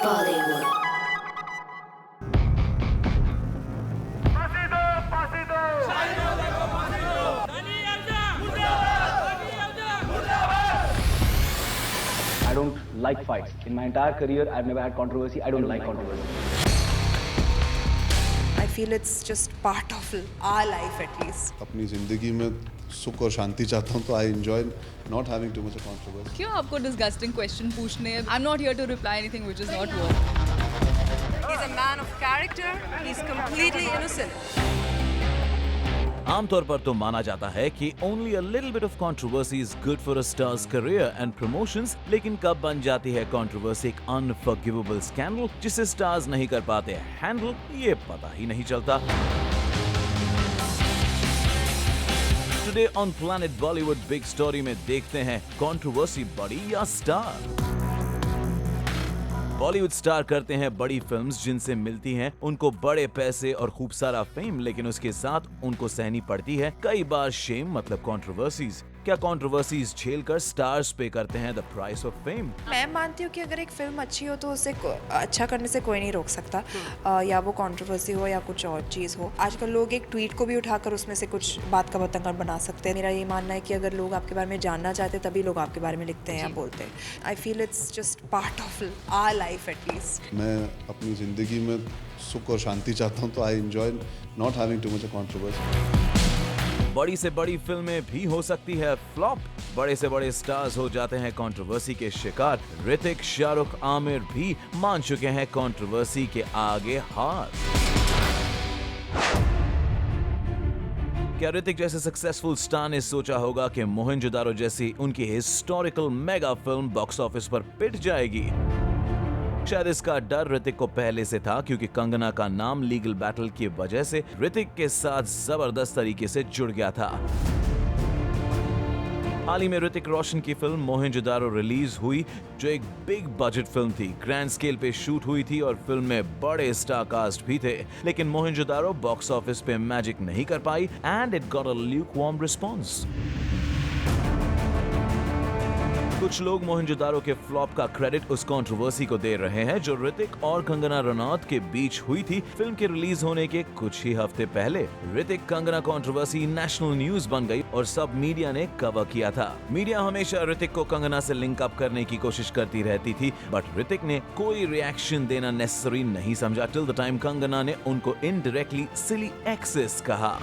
Bollywood. I don't like fights. In my entire career, I've never had controversy. I don't like controversy. I feel it's just part of our life at least. अपनी ज़िंदगी में सुख और शांति चाहता हूँ तो I enjoy not having too much of controversy. क्यों आपको disgusting question पूछने हैं? I'm not here to reply anything which is not work. He's a man of character. He's completely innocent. आमतौर पर तो माना जाता है कि only a little bit of controversy is good for a star's career and promotions, लेकिन कब बन जाती है controversy एक unforgivable scandal जिसे stars नहीं कर पाते handle, ये पता ही नहीं चलता। Today on Planet Bollywood Big Story में देखते हैं controversy बड़ी या स्टार। बॉलीवुड स्टार करते हैं बड़ी फिल्म्स जिनसे मिलती हैं उनको बड़े पैसे और खूब सारा फेम, लेकिन उसके साथ उनको सहनी पड़ती है कई बार शेम मतलब कंट्रोवर्सीज। क्या कंट्रोवर्सीज झेलकर स्टार्स पे करते हैं द प्राइस ऑफ फेम? मैं मानती हूँ कि अगर एक फिल्म अच्छी हो तो उसे अच्छा करने से कोई नहीं रोक सकता, या वो कंट्रोवर्सी हो या कुछ और चीज़ हो। आजकल लोग एक ट्वीट को भी उठाकर उसमें से कुछ बात का बतंगड़ बना सकते हैं। मेरा ये मानना है कि अगर लोग आपके बारे में जानना चाहते हैं तभी लोग आपके बारे में लिखते हैं या बोलते हैं। I feel it's just part of our life at least. मैं अपनी ज़िंदगी में सुख और शांति चाहता हूँ तो I enjoy not having too much of controversy. बड़ी से बड़ी फिल्में भी हो सकती है फ्लॉप, बड़े से बड़े स्टार्स हो जाते हैं कंट्रोवर्सी के शिकार। ऋतिक, शाहरुख, आमिर भी मान चुके हैं कंट्रोवर्सी के आगे हार। क्या ऋतिक जैसे सक्सेसफुल स्टार ने सोचा होगा कि मोहनजोदारो जैसी उनकी historical mega film box office पर पिट जाएगी? शायद इसका डर ऋतिक को पहले से था, क्योंकि कंगना का नाम लीगल बैटल की वजह से ऋतिक के साथ जबरदस्त तरीके से जुड़ गया था। हाल ही में ऋतिक रोशन की फिल्म मोहनजोदारो रिलीज हुई, जो एक बिग बजट फिल्म थी, ग्रैंड स्केल पे शूट हुई थी और फिल्म में बड़े स्टार कास्ट भी थे, लेकिन मोहनजोदारो बॉक्स ऑफिस पे मैजिक नहीं कर पाई and it got a lukewarm response. कुछ लोग मोहनजोदारो के फ्लॉप का क्रेडिट उस कंट्रोवर्सी को दे रहे हैं जो ऋतिक और कंगना रनौत के बीच हुई थी फिल्म के रिलीज होने के कुछ ही हफ्ते पहले। Hrithik Kangana controversy national news बन गई और सब मीडिया ने कवर किया था। मीडिया हमेशा ऋतिक को कंगना से लिंक अप करने की कोशिश करती रहती थी, बट ऋतिक ने कोई रिएक्शन देना नेसेसरी नहीं समझा टिल द टाइम कंगना ने उनको इनडायरेक्टली सिली एक्सेस कहा,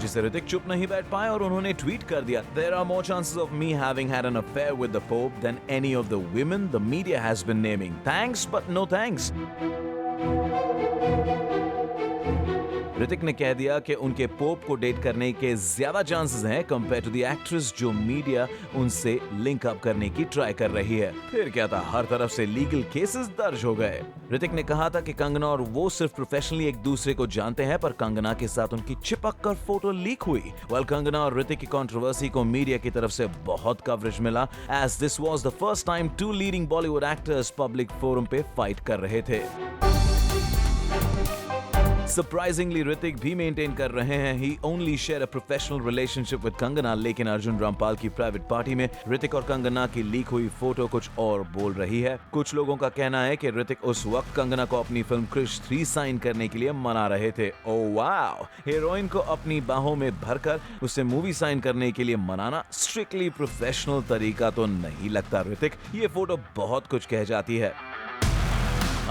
जिसे ऋतिक चुप नहीं बैठ पाए और उन्होंने ट्वीट कर दिया, There are more chances of me having had an affair with the Pope than any of the women the media has been naming. Thanks, but no thanks. Hrithik ने कह दिया कि उनके पोप को डेट करने के ज्यादा चांसेस हैं कंपेयर टू द एक्ट्रेस जो मीडिया उनसे लिंक अप करने की ट्राई कर रही है। फिर क्या था, हर तरफ से लीगल केसेस दर्ज हो गए। ऋतिक ने कहा था कि कंगना और वो सिर्फ प्रोफेशनली एक दूसरे को जानते हैं, पर कंगना के साथ उनकी चिपक कर फोटो लीक हुई। वेल, कंगना और ऋतिक की कंट्रोवर्सी को मीडिया की तरफ से बहुत कवरेज मिला, as this was the first time to leading Bollywood actors public forum पे फाइट कर रहे थे। सरप्राइजिंगली ऋतिक भी मेंटेन कर रहे हैं he only share a professional relationship with Kangana, लेकिन अर्जुन रामपाल की प्राइवेट पार्टी में ऋतिक और कंगना की लीक हुई फोटो कुछ और बोल रही है। कुछ लोगों का कहना है कि ऋतिक उस वक्त कंगना को अपनी फिल्म क्रिश 3 साइन करने के लिए मना रहे थे। ओह वाओ, हीरोइन को अपनी बाहों में भरकर उसे मूवी साइन करने के लिए मनाना स्ट्रिक्टली प्रोफेशनल तरीका तो नहीं लगता ऋतिक। ये फोटो बहुत कुछ कह जाती है।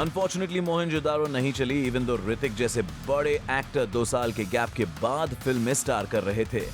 अनफॉर्चुनेटली मोहनजोदारो नहीं चली, इवन दो ऋतिक जैसे बड़े एक्टर 2 साल के गैप के बाद फिल्म में स्टार कर रहे थे।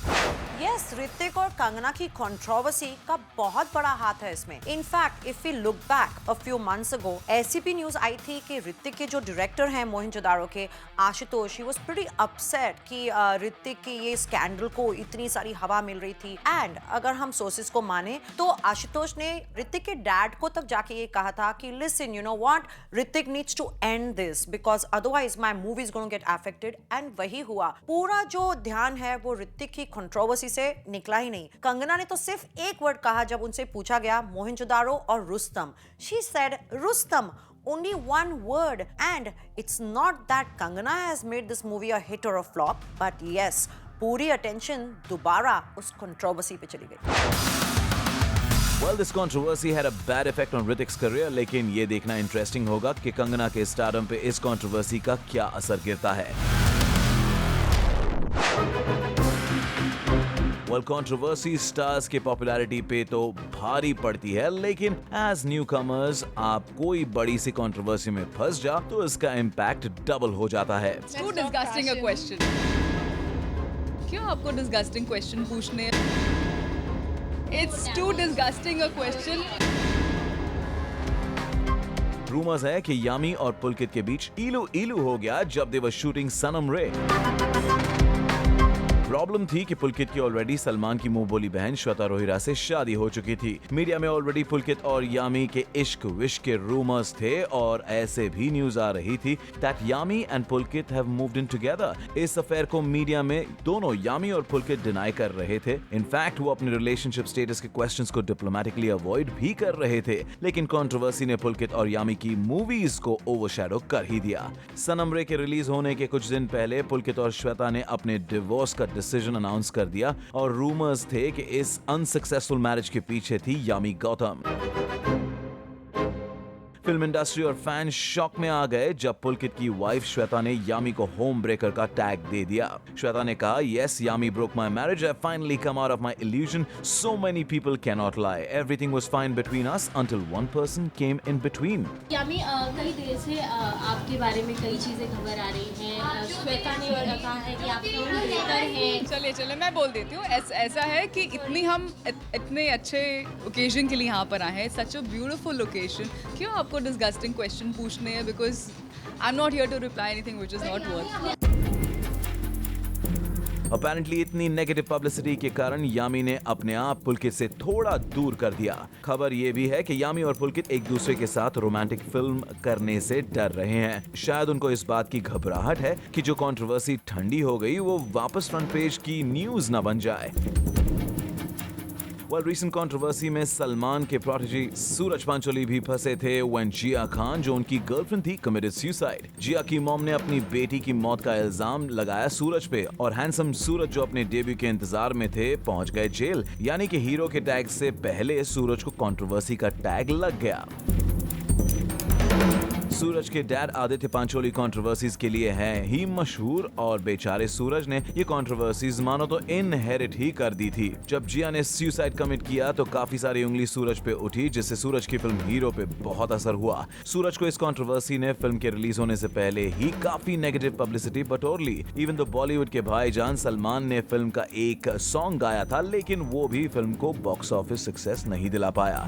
यस, ऋतिक और कंगना की कंट्रोवर्सी का बहुत बड़ा हाथ है इसमें। In fact if we look back a few months ago, ऐसी भी न्यूज आई थी कि ऋतिक के जो डायरेक्टर हैं मोहनजोदारो के, Ashutosh, he was pretty upset कि ऋतिक की ये स्कैंडल को इतनी सारी हवा मिल रही थी। एंड अगर हम सोर्सेज को माने तो आशुतोष ने ऋतिक के डैड को तक जाके ये कहा था कि listen, you know what, Hrithik needs to end this because otherwise my movie is going to get affected. And वही हुआ। पूरा जो ध्यान है वो ऋतिक की कंट्रोवर्सी से निकला ही नहीं। कंगना ने तो सिर्फ एक वर्ड कहा जब उनसे पूछा गया मोहनजोदारो और Rustam. She said Rustam, only one word, and it's not that Kangana has made this movie a hit or a flop, but yes, पूरी attention दोबारा उस controversy पे चली गई। Well, this controversy had a bad effect on Hrithik's career, लेकिन ये देखना interesting होगा कि कंगना के स्टारडम पे इस कंट्रोवर्सी का क्या असर गिरता है। Well, controversy stars के पॉपुलैरिटी पे तो भारी पड़ती है, लेकिन एज न्यू कमर्स आप कोई बड़ी सी कंट्रोवर्सी में फंस जा तो इसका इम्पैक्ट डबल हो जाता है। Too disgusting a question. क्यों आपको disgusting question पूछने हैं? It's too disgusting a question. Rumours है कि यामी और पुलकित के बीच इलू इलू हो गया जब दे वर शूटिंग सनम रे। प्रॉब्लम थी कि पुलकित की ऑलरेडी सलमान की मुंह बोली बहन श्वेता रोहिरा से शादी हो चुकी थी। मीडिया में ऑलरेडी पुलकित और यामी के इश्क विश्क के रूमर्स थे और ऐसे भी न्यूज आ रही थी that Yami and Pulkit have moved in together. इस अफेयर को मीडिया में दोनों यामी और पुलकित डिनाई कर रहे थे। इनफैक्ट वो अपने रिलेशनशिप स्टेटस के क्वेश्चंस को डिप्लोमेटिकली अवॉइड भी कर रहे थे, लेकिन कंट्रोवर्सी ने पुलकित और यामी की मूवीज को ओवरशैडो कर ही दिया। सनम रे के रिलीज होने के कुछ दिन पहले पुलकित और श्वेता ने अपने डिवोर्स का डिसीजन अनाउंस कर दिया और रूमर्स थे कि इस अनसक्सेसफुल मैरिज के पीछे थी यामी गौतम। फिल्म इंडस्ट्री और फैन शॉक में आ गए जब पुलकित की वाइफ श्वेता ने यामी को होम ब्रेकर का टैग दे दिया। श्वेता ने कहा, yes Yami broke my marriage, I finally come out of my illusion, so many people can not lie, everything was fine between us until one person came in between. Yami कई देर से आपके बारे में कई चीजें खबर आ रही हैं। श्वेता ने कहा है कि आप होम ब्रेकर हैं। चले मैं बोल देती हूँ। ऐसा है कि हम इतने अच्छे ओकेजन के लिए यहाँ पर आए हैं, सच अ ब्यूटीफुल ओकेजन। क्यों आपको disgusting question पूछने हैं? Because I'm not here to reply anything which is not worth. Apparently इतनी नेगेटिव पब्लिसिटी के कारण यामी ने अपने आप पुलकित से थोड़ा दूर कर दिया। खबर ये भी है कि यामी और पुलकित एक दूसरे के साथ रोमांटिक फिल्म करने से डर रहे हैं। शायद उनको इस बात की घबराहट है कि जो कंट्रोवर्सी ठंडी हो गई वो वापस फ्रंट पेज की न्यूज न बन जाए। रिसेंट कंट्रोवर्सी में सलमान के प्रोटेजी सूरज पंचोली भी फंसे थे when जिया खान, जो उनकी गर्लफ्रेंड थी, कमिटेड सुसाइड। जिया की मॉम ने अपनी बेटी की मौत का इल्जाम लगाया सूरज पे और हैंडसम सूरज, जो अपने डेब्यू के इंतजार में थे, पहुंच गए जेल। यानी कि हीरो के टैग से पहले सूरज को कंट्रोवर्सी का टैग लग गया। सूरज के डैड आदित्य पंचोली कंट्रोवर्सीज के लिए हैं ही मशहूर और बेचारे सूरज ने ये कंट्रोवर्सीज मानो तो इनहेरिट ही कर दी थी। जब जिया ने सुसाइड कमिट किया तो काफी सारी उंगली सूरज पे उठी, जिससे सूरज की फिल्म हीरो पे बहुत असर हुआ। सूरज को इस कंट्रोवर्सी ने फिल्म के रिलीज होने से पहले ही काफी नेगेटिव पब्लिसिटी बटोर ली। इवन तो बॉलीवुड के भाईजान सलमान ने फिल्म का एक सॉन्ग गाया था, लेकिन वो भी फिल्म को बॉक्स ऑफिस सक्सेस नहीं दिला पाया।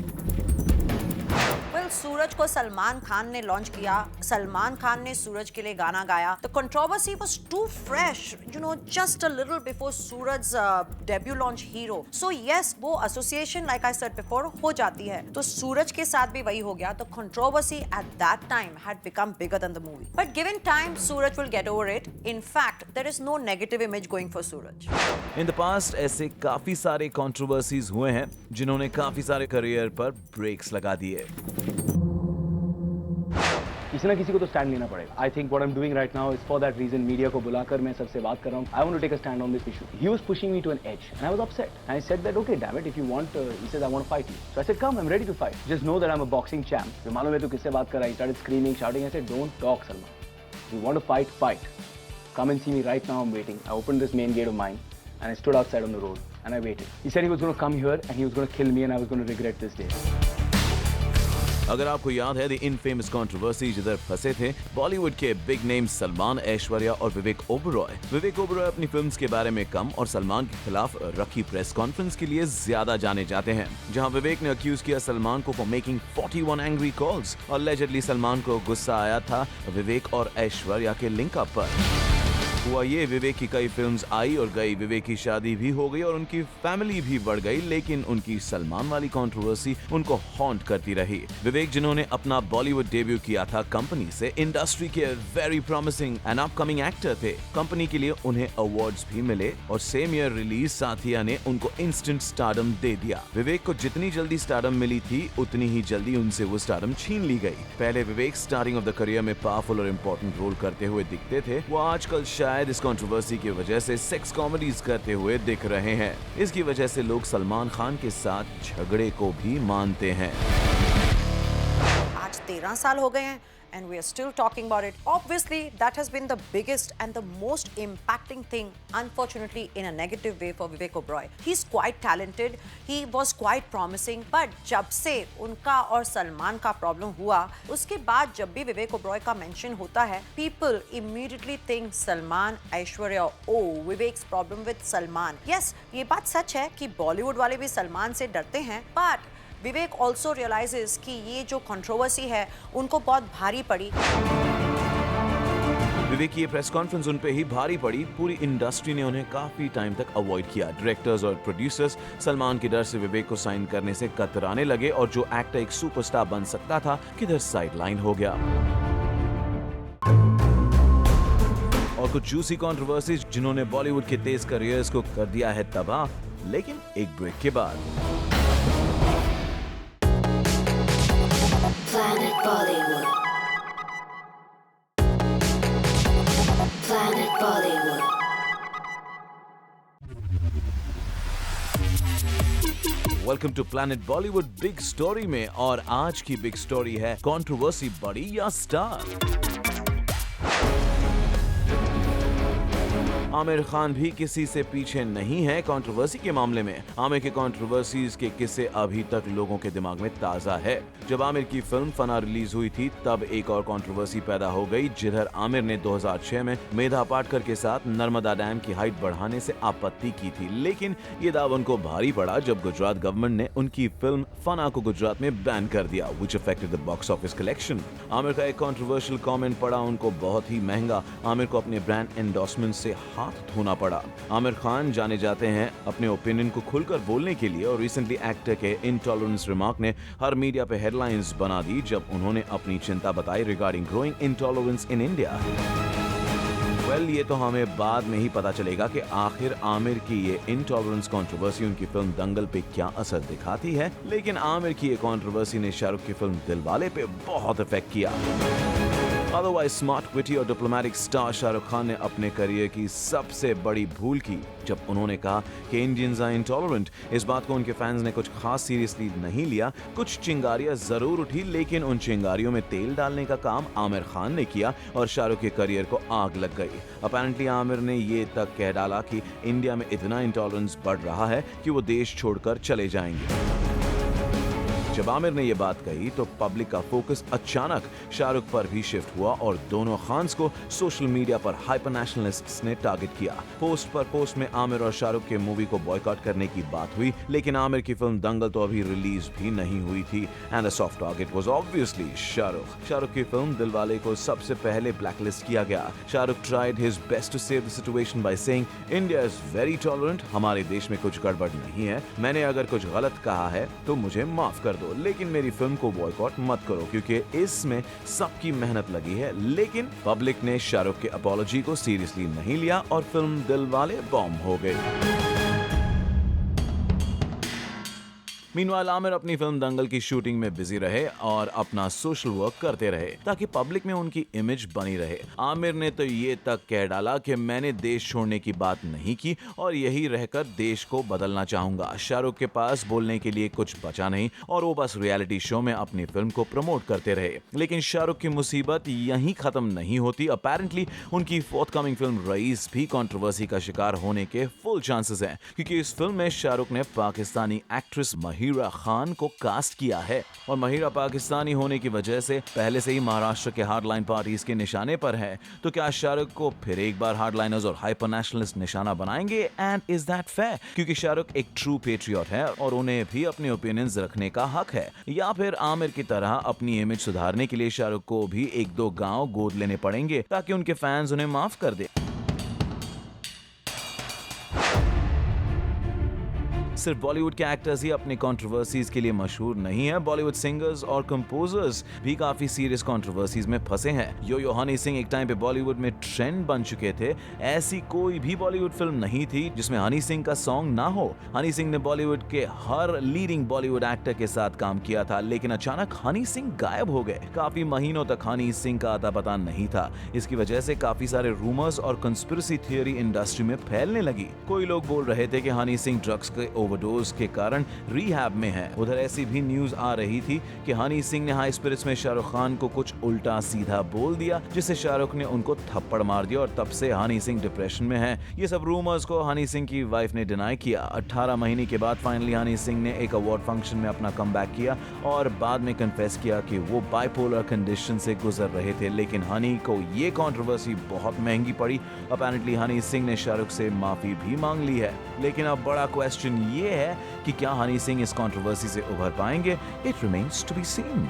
सूरज को सलमान खान ने लॉन्च किया, सलमान खान ने सूरज के लिए गाना गाया। The controversy was too fresh, just a little before Suraj's debut launch Hero. So yes, वो association like I said before हो जाती है। तो सूरज के साथ भी वही हो गया। The controversy at that time had become bigger than the movie. But given time, Suraj will get over it. In fact, there is no negative image going for Suraj. In the past, ऐसे काफी सारे controversies हुए हैं जिन्होंने काफी सारे career पर breaks लगा दिए। किसी ना किसी को तो स्टैंड लेना पड़ेगा। I think what I am doing right now is for that reason. Media को बुलाकर मैं सबसे बात कर रहा हूँ। I want to take a stand on this issue. He was pushing me to an edge and I was upset and I said that okay damn it, if you want, he said I want to fight you. So I said come, I am ready to fight, just know that I am a boxing champ. तो मालूम है तू किससे बात कर रहा है? He started screaming, shouting. I said don't talk Salman, you want to fight, fight, come and see me right now, I am waiting. I opened this main gate of mine and I stood outside on the road and I waited. He said he was going to come here and he was going to kill me and I was going to regret this day. अगर आपको याद है, the infamous controversy जिधर फंसे थे बॉलीवुड के big name Salman, Aishwarya और विवेक ओबरॉय। विवेक ओबरॉय अपनी फिल्म्स के बारे में कम और सलमान के खिलाफ रखी प्रेस कॉन्फ्रेंस के लिए ज्यादा जाने जाते हैं, जहां विवेक ने अक्यूज किया सलमान को फॉर मेकिंग 41 एंग्री कॉल्स और allegedly सलमान को गुस्सा आया था विवेक और ऐश्वर्या के लिंकअप पर। हुआ ये, विवेक की कई फिल्म्स आई और गई, विवेक की शादी भी हो गई और उनकी फैमिली भी बढ़ गई, लेकिन उनकी सलमान वाली कंट्रोवर्सी उनको हॉन्ट करती रही। विवेक, जिन्होंने अपना बॉलीवुड डेब्यू किया था कंपनी से, इंडस्ट्री के very promising and upcoming actor थे। कंपनी के लिए उन्हें अवार्ड्स भी मिले और सेम ईयर रिलीज साथिया ने उनको इंस्टेंट स्टारडम दे दिया। विवेक को जितनी जल्दी स्टारडम मिली थी, उतनी ही जल्दी उनसे वो स्टारडम छीन ली गई। पहले विवेक स्टार्टिंग ऑफ द करियर में पावरफुल और इंपॉर्टेंट रोल करते हुए दिखते थे, वो आजकल शायद इस कंट्रोवर्सी की वजह से सेक्स कॉमेडीज करते हुए दिख रहे हैं। इसकी वजह से लोग सलमान खान के साथ झगड़े को भी मानते हैं। आज 13 साल हो गए हैं and we are still talking about it. Obviously, that has been the biggest and the most impacting thing, unfortunately, in a negative way for Vivek Oberoi. He's quite talented. He was quite promising. But जब से उनका और सलमान का problem हुआ, उसके बाद जब भी विवेक ओबरॉय का मेंशन होता है, people immediately think Salman, Aishwarya, oh, Vivek's problem with Salman. Yes, ये बात सच है कि बॉलीवुड वाले भी सलमान से डरते हैं, but विवेक ऑल्सो रियलाइजेस कि ये जो कंट्रोवर्सी है उनको बहुत भारी पड़ी। विवेक की ये प्रेस कॉन्फ्रेंस उन पे ही भारी पड़ी। पूरी इंडस्ट्री ने उन्हें काफी टाइम तक अवॉइड किया। डायरेक्टर्स और प्रोड्यूसर्स सलमान के डर से विवेक को साइन करने से कतराने लगे और जो एक्टर एक सुपरस्टार बन सकता था किधर साइडलाइन हो गया। और कुछ जूसी कंट्रोवर्सीज जिन्होंने बॉलीवुड के तेज करियर्स को कर दिया है तबाह, लेकिन एक ब्रेक के बाद। Planet Bollywood. Planet Bollywood. Welcome to planet Bollywood big story में, और आज की बिग स्टोरी है कंट्रोवर्सी बड़ी या स्टार। आमिर खान भी किसी से पीछे नहीं है कंट्रोवर्सी के मामले में। आमिर के कंट्रोवर्सीज के किस्से अभी तक लोगों के दिमाग में ताजा है। जब आमिर की फिल्म फना रिलीज हुई थी तब एक और कंट्रोवर्सी पैदा हो गई, जिधर आमिर ने 2006 में मेधा पाटकर के साथ नर्मदा डैम की हाइट बढ़ाने से आपत्ति की थी, लेकिन ये दावा उनको भारी पड़ा जब गुजरात गवर्नमेंट ने उनकी फिल्म फना को गुजरात में बैन कर दिया, which affected the box office collection. Aamir का एक कंट्रोवर्शियल कमेंट पड़ा उनको बहुत ही महंगा। आमिर को अपने ब्रांड एंडोर्समेंट से हाथ धोना पड़ा। आमिर खान जाने जाते हैं अपने ओपिनियन को खुलकर बोलने के लिए, और रिसेंटली एक्टर के इंटॉलरेंस रिमार्क ने हर मीडिया पे हेडलाइंस बना दी जब उन्होंने अपनी चिंता बताई regarding growing intolerance in India. ये तो हमें बाद में ही पता चलेगा कि आखिर आमिर की ये इंटॉलरेंस कंट्रोवर्सी उनकी फिल्म दंगल पे क्या असर दिखाती है, लेकिन आमिर की ये कंट्रोवर्सी ने शाहरुख की फिल्म दिलवाले पे बहुत इफेक्ट किया। अदरवाइज स्मार्ट, विटी और डिप्लोमेटिक स्टार शाहरुख खान ने अपने करियर की सबसे बड़ी भूल की जब उन्होंने कहा कि इंडियंस आर इंटॉलरेंट। इस बात को उनके फैंस ने कुछ खास सीरियसली नहीं लिया। कुछ चिंगारियां जरूर उठी, लेकिन उन चिंगारियों में तेल डालने का काम आमिर खान ने किया और शाहरुख के करियर को आग लग गई। अपैरेंटली आमिर ने ये तक कह डाला कि इंडिया में इतना इंटॉलरेंस बढ़ रहा है कि वो देश छोड़कर चले जाएंगे। जब आमिर ने ये बात कही तो पब्लिक का फोकस अचानक शाहरुख पर भी शिफ्ट हुआ और दोनों खान्स को सोशल मीडिया पर हाइपर नेशनलिस्ट्स ने टारगेट किया। पोस्ट पर पोस्ट में आमिर और शाहरुख के मूवी को बॉयकॉट करने की बात हुई, लेकिन आमिर की फिल्म दंगल तो अभी रिलीज भी नहीं हुई थी and the soft target was obviously Shahrukh. Shahrukh की फिल्म दिलवाले को सबसे पहले ब्लैकलिस्ट किया गया। Shahrukh tried his best to save the situation by saying India is very tolerant, हमारे देश में कुछ गड़बड़ नहीं है, मैंने अगर कुछ गलत कहा है तो मुझे माफ कर दो, लेकिन मेरी फिल्म को बॉयकॉट मत करो क्योंकि इसमें सबकी मेहनत लगी है। लेकिन पब्लिक ने शाहरुख के अपॉलॉजी को सीरियसली नहीं लिया और फिल्म दिलवाले बॉम्ब हो गई। मीनवाइल आमिर अपनी फिल्म दंगल की शूटिंग में बिजी रहे और अपना सोशल वर्क करते रहे ताकि पब्लिक में उनकी इमेज बनी रहे। आमिर ने तो ये तक कह डाला कि मैंने देश छोड़ने की बात नहीं की और यही रहकर देश को बदलना चाहूंगा। शाहरुख के पास बोलने के लिए कुछ बचा नहीं और वो बस रियलिटी शो में अपनी फिल्म को प्रमोट करते रहे। लेकिन शाहरुख की मुसीबत यहीं खत्म नहीं होती। अपैरेंटली उनकी फोर्थकमिंग फिल्म रईस भी कंट्रोवर्सी का शिकार होने के फुल चांसेस हैं, क्योंकि इस फिल्म में शाहरुख ने पाकिस्तानी एक्ट्रेस महिरा खान को कास्ट किया है और महिरा पाकिस्तानी होने की वजह से पहले से ही महाराष्ट्र के हार्डलाइन पार्टीज के निशाने पर है। तो क्या शाहरुख को फिर एक बार हार्डलाइनर्स और हाइपर नेशनलिस्ट निशाना बनाएंगे? And is that fair? क्योंकि शाहरुख एक ट्रू पेट्रियट है और उन्हें भी अपने ओपिनियंस रखने का हक है। या फिर आमिर की तरह अपनी इमेज सुधारने के लिए शाहरुख को भी एक दो गांव गोद लेने पड़ेंगे ताकि उनके फैंस उन्हें माफ कर दे। सिर्फ बॉलीवुड के एक्टर्स ही अपनी कंट्रोवर्सीज के लिए मशहूर नहीं है, बॉलीवुड सिंगर्स और कंपोजर्स भी काफी सीरियस कंट्रोवर्सीज में फंसे हैं। यो हनी सिंह एक टाइम पे बॉलीवुड में ट्रेंड बन चुके थे। ऐसी कोई भी बॉलीवुड फिल्म नहीं थी जिसमें हनी सिंह का सॉन्ग ना हो। हनी सिंह ने बॉलीवुड के हर लीडिंग बॉलीवुड एक्टर के साथ काम किया था, लेकिन अचानक हनी सिंह गायब हो गए। काफी महीनों तक हनी सिंह का अता पता नहीं था। इसकी वजह से काफी सारे रूमर्स और कंस्पिरेसी थियरी इंडस्ट्री में फैलने लगी। कोई लोग बोल रहे थे कि हनी सिंह ड्रग्स के ओवरडोज के कारण रिहैब में है। उधर ऐसी भी न्यूज आ रही थी कि हनी सिंह ने हाई स्पिरिट्स में शाहरुख खान को कुछ उल्टा सीधा बोल दिया, जिससे शाहरुख ने उनको थप्पड़ मार दिया और तब से हनी सिंह डिप्रेशन में है। ये सब रूमर्स को हनी सिंह की वाइफ ने डिनाई किया। 18 महीने के बाद फाइनली हनी सिंह ने एक अवार्ड फंक्शन में अपना कमबैक किया और बाद में कन्फेस किया कि वो बाइपोलर कंडीशन से गुजर रहे थे। लेकिन हनी को ये कंट्रोवर्सी बहुत महंगी पड़ी। अपैरेंटली हनी सिंह ने शाहरुख से माफी भी मांग ली है। लेकिन अब बड़ा क्वेश्चन ये है कि क्या हनी सिंह इस कंट्रोवर्सी से उभर पाएंगे? It remains to be seen.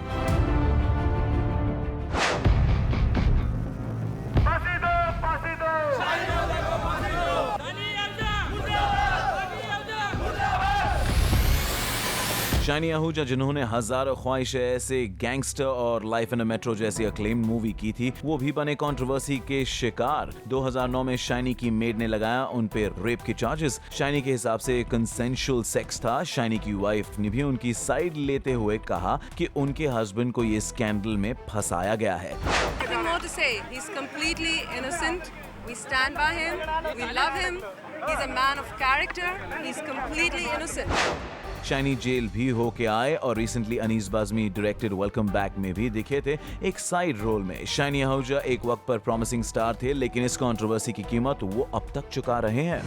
Shiney Ahuja, जिन्होंने हजारों ख्वाहिशें ऐसे, गैंगस्टर और लाइफ इन अ मेट्रो जैसी अक्लेम्ड मूवी की थी, वो भी बने कंट्रोवर्सी के शिकार। 2009 में शाइनी की मेड ने लगाया उन पे रेप के चार्जेस। शाइनी के हिसाब से कंसेंशुअल सेक्स था। शाइनी की वाइफ ने भी उनकी साइड लेते हुए कहा कि उनके हस्बैंड को ये स्कैंडल में फंसाया गया है। Nothing more to say. He's completely innocent. We stand by him. We love him. He's a man of character. He's completely innocent. Shiney jail भी होके आए और recently Anees Bazmee directed welcome back में भी दिखे थे एक साइड रोल में। शाइनी आहूजा एक वक्त पर प्रॉमिसिंग स्टार थे, लेकिन इस कंट्रोवर्सी की कीमत वो अब तक चुका रहे हैं।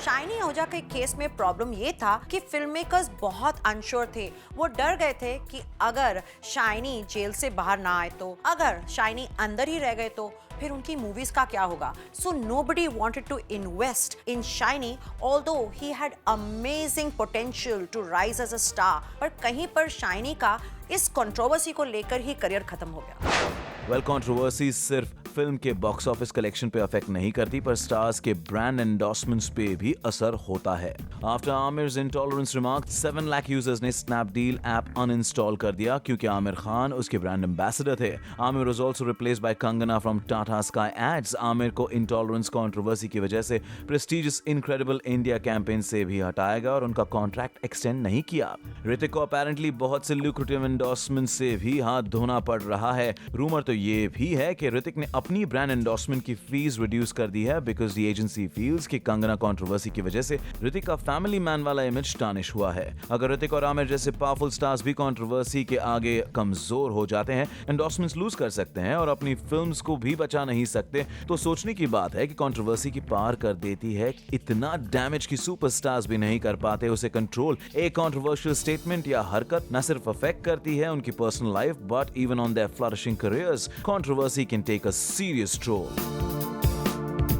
शाइनी आहूजा के केस में प्रॉब्लम ये था कि फिल्म मेकर्स बहुत अनश्योर थे। वो डर गए थे कि अगर शाइनी जेल से बाहर ना आए तो, अगर शाइनी अंदर ही रह गए तो फिर उनकी मूवीज का क्या होगा। So nobody wanted to invest in Shiney, although he had amazing potential to rise as a star. पर कहीं पर शाइनी का इस कंट्रोवर्सी को लेकर ही करियर खत्म हो गया। वेल, कंट्रोवर्सी सिर्फ फिल्म के बॉक्स ऑफिस कलेक्शन पे अफेक्ट नहीं करती, पर स्टार्स के ब्रांड एंडोर्समेंट्स पे भी असर होता है। आफ्टर आमिर's intolerance remark, 7 लाख यूजर्स ने स्नैपडील ऐप अनइंस्टॉल कर दिया क्योंकि आमिर खान उसके ब्रांड एम्बेसडर थे। Aamir was also replaced by Kangana from Tata Sky Ads। Aamir को इंटॉलरेंस कंट्रोवर्सी की वजह से प्रेस्टिजियस इनक्रेडिबल इंडिया कैंपेन से भी हटाया गया और उनका कॉन्ट्रैक्ट एक्सटेंड नहीं किया। ऋतिक को अपेरेंटली बहुत से लुक्रेटिव एंडोर्समेंट से भी हाथ धोना पड़ रहा है। रूमर तो ये भी है कि ऋतिक ने अपनी ब्रांड एंडोर्समेंट की फीस रिड्यूस कर दी है बिकॉज द एजेंसी फील्स कि कंगना कंट्रोवर्सी की वजह से ऋतिक का फैमिली मैन वाला इमेज टार्निश हुआ है। अगर ऋतिक और आमिर जैसे पावरफुल स्टार्स भी कंट्रोवर्सी के आगे कमजोर हो जाते हैं, एंडोर्समेंट्स लूज कर सकते हैं और अपनी फिल्म्स को भी बचा नहीं सकते, तो सोचने की बात है कि कंट्रोवर्सी की पार कर देती है। इतना डैमेज की सुपरस्टार्स भी नहीं कर पाते उसे कंट्रोल। एक कंट्रोवर्शियल स्टेटमेंट या हरकत न सिर्फ अफेक्ट करती है उनकी personal life but even on their flourishing careers. Controversy can take a serious troll।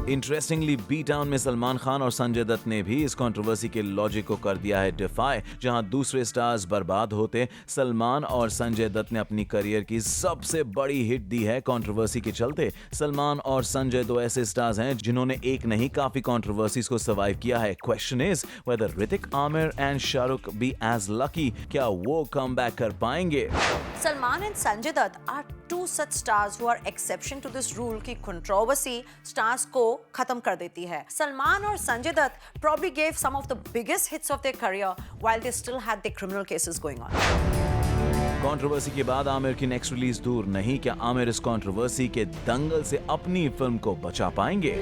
Interestingly B town में सलमान खान और संजय दत्त ने भी इस कंट्रोवर्सी के लॉजिक को कर दिया है डिफाई। जहां दूसरे स्टार्स बर्बाद होते, सलमान और संजय दत्त ने अपनी करियर की सबसे बड़ी हिट दी है कंट्रोवर्सी के चलते। सलमान और संजय दो ऐसे स्टार्स हैं जिन्होंने एक नहीं काफी कंट्रोवर्सीज को सर्वाइव किया है। Question is whether Hrithik, Aamir and Shahrukh be as lucky. क्या वो कम बैक कर पाएंगे? Salman and Sanjay Dutt are two such stars who are exception to this rule कि कंट्रोवर्सी स्टार्स को खत्म कर देती है। सलमान और Sanjay Dutt probably gave some of the biggest hits of their career while they still had their criminal cases going on. Controversy के बाद आमिर की नेक्स्ट रिलीज दूर नहीं। क्या आमिर इस कंट्रोवर्सी के दंगल से अपनी फिल्म को बचा पाएंगे?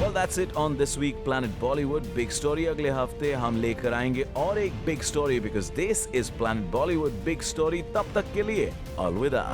Well, that's it on this week Planet Bollywood Big Story। अगले हफ्ते हम लेकर आएंगे और एक big story because this is Planet Bollywood Big Story। तब तक के लिए अलविदा।